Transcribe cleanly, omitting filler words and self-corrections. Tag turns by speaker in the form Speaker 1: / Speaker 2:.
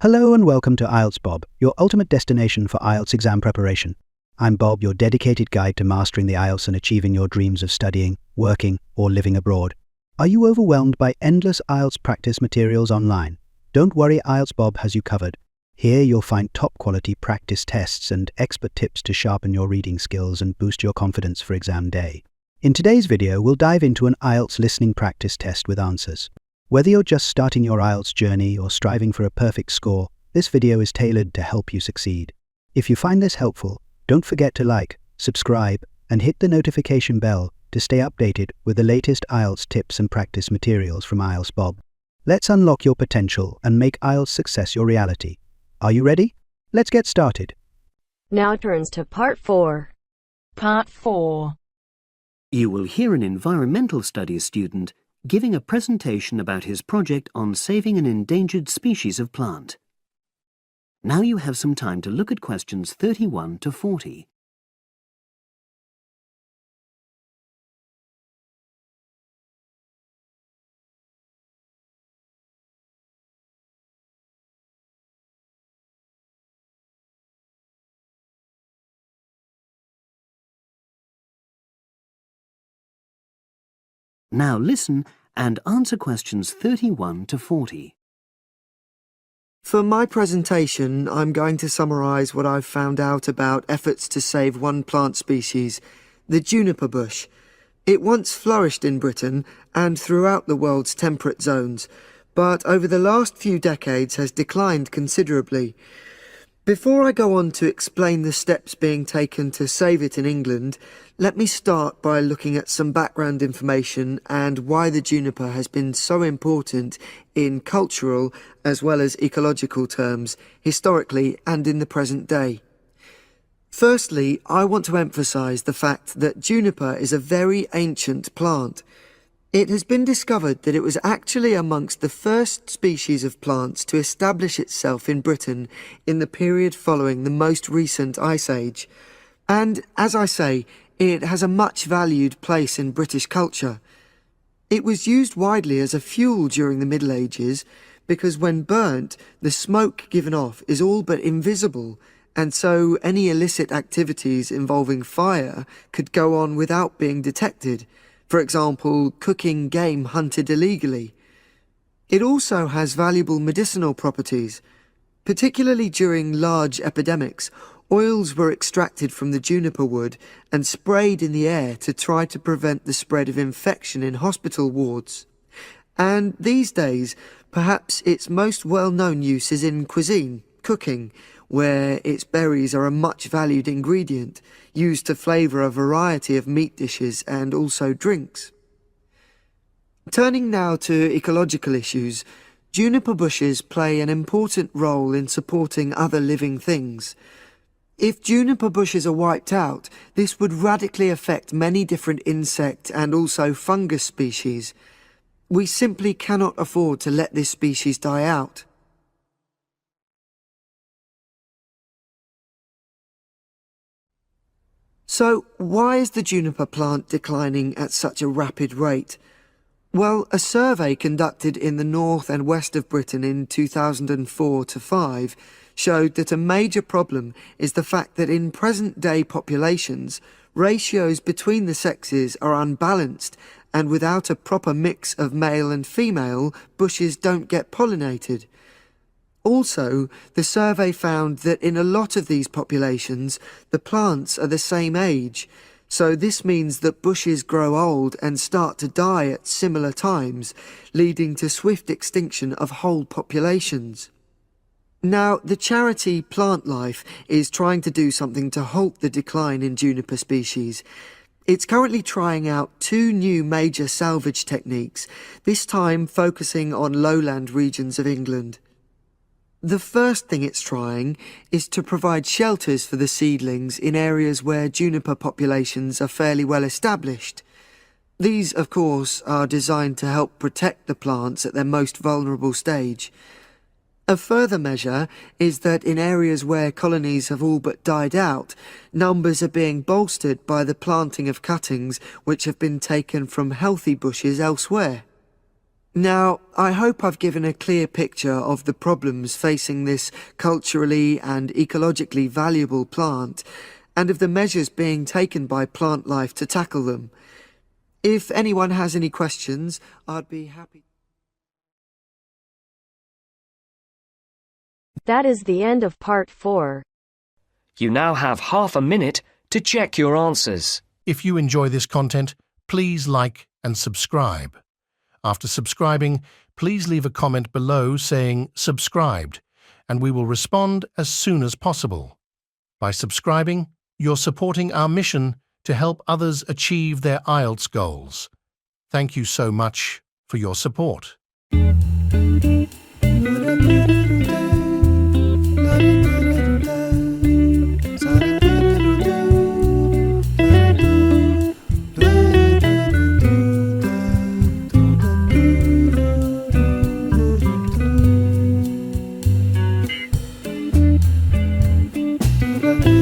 Speaker 1: Hello and welcome to IELTS Bob, your ultimate destination for IELTS exam preparation. I'm Bob, your dedicated guide to mastering the IELTS and achieving your dreams of studying, working, or living abroad. Are you overwhelmed by endless IELTS practice materials online? Don't worry, IELTS Bob has you covered. Here you'll find top-quality practice tests and expert tips to sharpen your reading skills and boost your confidence for exam day. In today's video, we'll dive into an IELTS listening practice test with answers. Whether you're just starting your IELTS journey or striving for a perfect score, this video is tailored to help you succeed. If you find this helpful, don't forget to like, subscribe, and hit the notification bell to stay updated with the latest IELTS tips and practice materials from IELTS Bob. Let's unlock your potential and make IELTS success your reality. Are you ready? Let's get started.
Speaker 2: Now turns to Part 4.
Speaker 3: Part 4.
Speaker 4: You will hear an environmental studies student giving a presentation about his project on saving an endangered species of plant. Now you have some time to look at questions 31 to 40. Now listen and answer questions 31 to 40.
Speaker 5: For my presentation, I'm going to summarise what I've found out about efforts to save one plant species, the juniper bush. It once flourished in Britain and throughout the world's temperate zones, but over the last few decades has declined considerably. Before I go on to explain the steps being taken to save it in England, let me start by looking at some background information and why the juniper has been so important in cultural as well as ecological terms, historically and in the present day. Firstly, I want to emphasise the fact that juniper is a very ancient plant. It has been discovered that it was actually amongst the first species of plants to establish itself in Britain in the period following the most recent Ice Age. And, as I say, it has a much valued place in British culture. It was used widely as a fuel during the Middle Ages because when burnt, the smoke given off is all but invisible, and so any illicit activities involving fire could go on without being detected. For example, cooking game hunted illegally. It also has valuable medicinal properties. Particularly during large epidemics, oils were extracted from the juniper wood and sprayed in the air to try to prevent the spread of infection in hospital wards. And these days, perhaps its most well-known use is in cuisine, cooking, where its berries are a much valued ingredient, used to flavour a variety of meat dishes and also drinks. Turning now to ecological issues, juniper bushes play an important role in supporting other living things. If juniper bushes are wiped out, this would radically affect many different insect and also fungus species. We simply cannot afford to let this species die out. So, why is the juniper plant declining at such a rapid rate? Well, a survey conducted in the north and west of Britain in 2004-5 showed that a major problem is the fact that in present-day populations, ratios between the sexes are unbalanced, and without a proper mix of male and female, bushes don't get pollinated. Also, the survey found that in a lot of these populations, the plants are the same age, so this means that bushes grow old and start to die at similar times, leading to swift extinction of whole populations. Now, the charity Plant Life is trying to do something to halt the decline in juniper species. It's currently trying out 2 new major salvage techniques, this time focusing on lowland regions of England. The first thing it's trying is to provide shelters for the seedlings in areas where juniper populations are fairly well established. These, of course, are designed to help protect the plants at their most vulnerable stage. A further measure is that in areas where colonies have all but died out, numbers are being bolstered by the planting of cuttings which have been taken from healthy bushes elsewhere. Now, I hope I've given a clear picture of the problems facing this culturally and ecologically valuable plant, and of the measures being taken by plant life to tackle them. If anyone has any questions, I'd be happy.
Speaker 2: That is the end of part 4.
Speaker 6: You now have half a minute to check your answers.
Speaker 7: If you enjoy this content, please like and subscribe. After subscribing, please leave a comment below saying subscribed, and we will respond as soon as possible. By subscribing, you're supporting our mission to help others achieve their IELTS goals. Thank you so much for your support.
Speaker 5: Love.